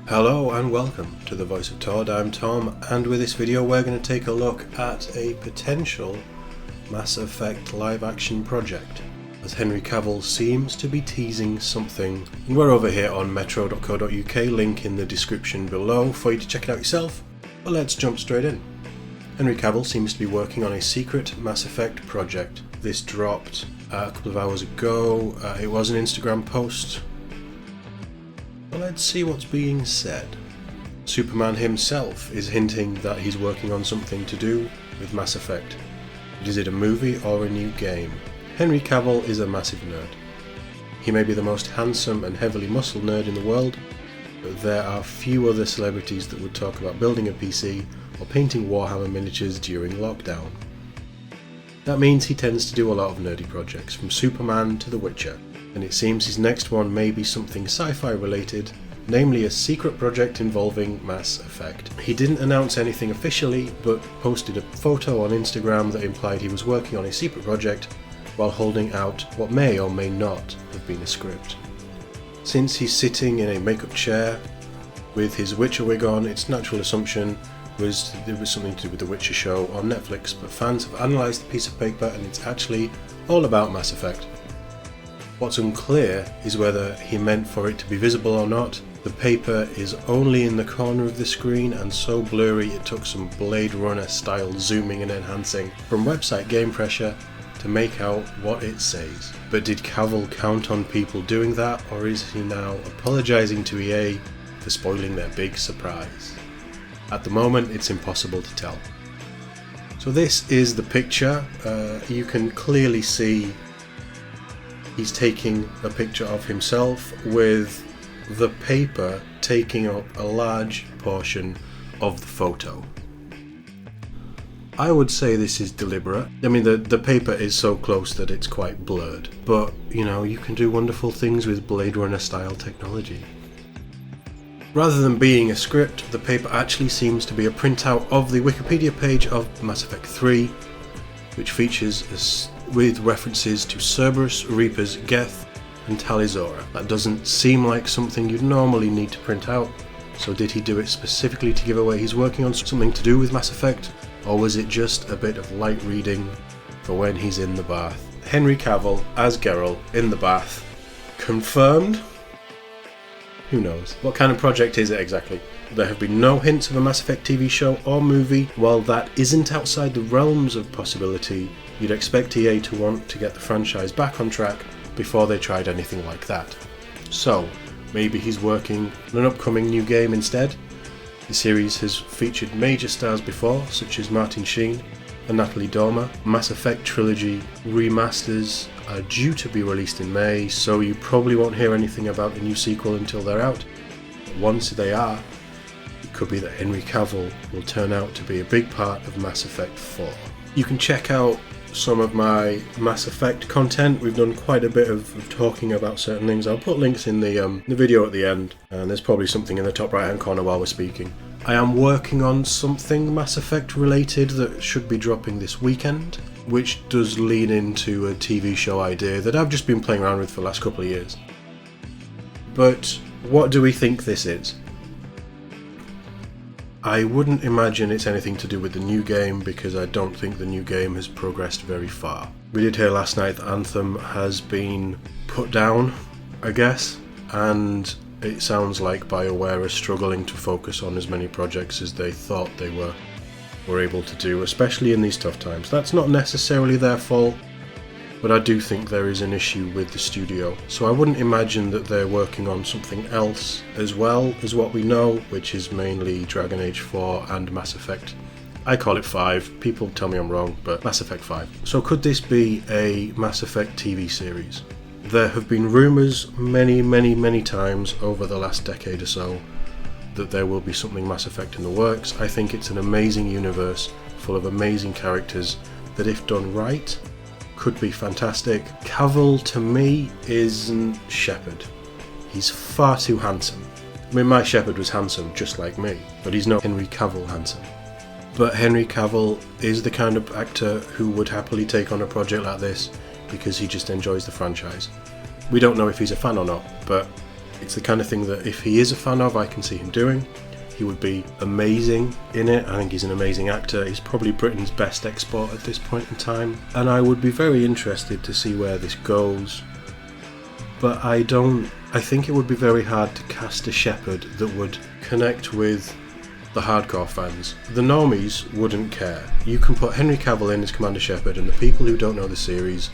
Hello and welcome to the Voice of TOD. I'm Tom, and with this video we're going to take a look at a potential Mass Effect live action project, as Henry Cavill seems to be teasing something. And we're over here on metro.co.uk, link in the description below for you to check it out yourself. But let's jump straight in. Henry Cavill seems to be working on a secret Mass Effect project. This dropped a couple of hours ago. It was an Instagram post. Let's see what's being said. Superman himself is hinting that he's working on something to do with Mass Effect. Is it a movie or a new game? Henry Cavill is a massive nerd. He may be the most handsome and heavily muscled nerd in the world, but there are few other celebrities that would talk about building a PC or painting Warhammer miniatures during lockdown. That means he tends to do a lot of nerdy projects, from Superman to The Witcher. And it seems his next one may be something sci-fi related, namely a secret project involving Mass Effect. He didn't announce anything officially, but posted a photo on Instagram that implied he was working on a secret project while holding out what may or may not have been a script. Since he's sitting in a makeup chair with his Witcher wig on, its natural assumption was it was something to do with the Witcher show on Netflix, but fans have analysed the piece of paper and it's actually all about Mass Effect. What's unclear is whether he meant for it to be visible or not. The paper is only in the corner of the screen and so blurry it took some Blade Runner style zooming and enhancing from website Game Pressure to make out what it says. But did Cavill count on people doing that, or is he now apologising to EA for spoiling their big surprise? At the moment it's impossible to tell. So this is the picture. You can clearly see he's taking a picture of himself with the paper taking up a large portion of the photo. I would say this is deliberate. I mean, the paper is so close that it's quite blurred, but you know, you can do wonderful things with Blade Runner style technology. Rather than being a script, the paper actually seems to be a printout of the Wikipedia page of Mass Effect 3, which features with references to Cerberus, Reapers, Geth and Talizora. That doesn't seem like something you'd normally need to print out, so did he do it specifically to give away he's working on something to do with Mass Effect, or was it just a bit of light reading for when he's in the bath? Henry Cavill as Geralt in the bath. Confirmed? Who knows? What kind of project is it exactly? There have been no hints of a Mass Effect TV show or movie. While that isn't outside the realms of possibility, you'd expect EA to want to get the franchise back on track before they tried anything like that. So, maybe he's working on an upcoming new game instead. The series has featured major stars before, such as Martin Sheen and Natalie Dormer. Mass Effect trilogy remasters are due to be released in May, so you probably won't hear anything about a new sequel until they're out. But once they are, it could be that Henry Cavill will turn out to be a big part of Mass Effect 4. You can check out some of my Mass Effect content. We've done quite a bit of talking about certain things. I'll put links in the video at the end, and there's probably something in the top right hand corner while we're speaking. I am working on something Mass Effect related that should be dropping this weekend, which does lean into a TV show idea that I've just been playing around with for the last couple of years. But what do we think this is? I wouldn't imagine it's anything to do with the new game, because I don't think the new game has progressed very far. We did hear last night that Anthem has been put down, I guess, and it sounds like BioWare are struggling to focus on as many projects as they thought they were able to do, especially in these tough times. That's not necessarily their fault, but I do think there is an issue with the studio. So I wouldn't imagine that they're working on something else as well as what we know, which is mainly Dragon Age 4 and Mass Effect. I call it 5, people tell me I'm wrong, but Mass Effect 5. So could this be a Mass Effect TV series? There have been rumours many times over the last decade or so that there will be something Mass Effect in the works. I think it's an amazing universe full of amazing characters that, if done right, could be fantastic. Cavill, to me, isn't Shepard. He's far too handsome. I mean, my Shepard was handsome just like me, but he's not Henry Cavill handsome. But Henry Cavill is the kind of actor who would happily take on a project like this because he just enjoys the franchise. We don't know if he's a fan or not, but It's the kind of thing that if he is a fan of, I can see him doing. He would be amazing in it. I think he's an amazing actor. He's probably Britain's best export at this point in time. And I would be very interested to see where this goes. But I think it would be very hard to cast a Shepherd that would connect with the hardcore fans. The normies wouldn't care. You can put Henry Cavill in as Commander Shepherd and the people who don't know the series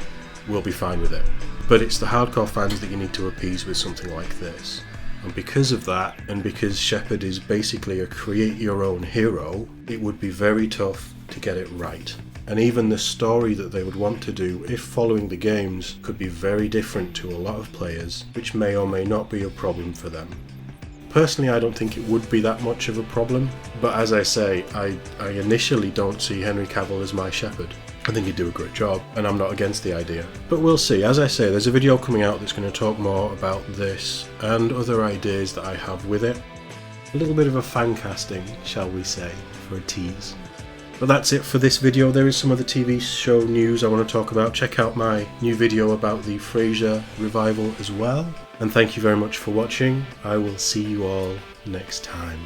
will be fine with it. But it's the hardcore fans that you need to appease with something like this. And because of that, and because Shepherd is basically a create your own hero, it would be very tough to get it right. And even the story that they would want to do, if following the games, could be very different to a lot of players, which may or may not be a problem for them. Personally, I don't think it would be that much of a problem, but as I say, I initially don't see Henry Cavill as my Shepherd. I think he'd do a great job, and I'm not against the idea. But we'll see. As I say, there's a video coming out that's going to talk more about this and other ideas that I have with it. A little bit of a fan casting, shall we say, for a tease. But that's it for this video. There is some other TV show news I want to talk about. Check out my new video about the Frasier revival as well. And thank you very much for watching. I will see you all next time.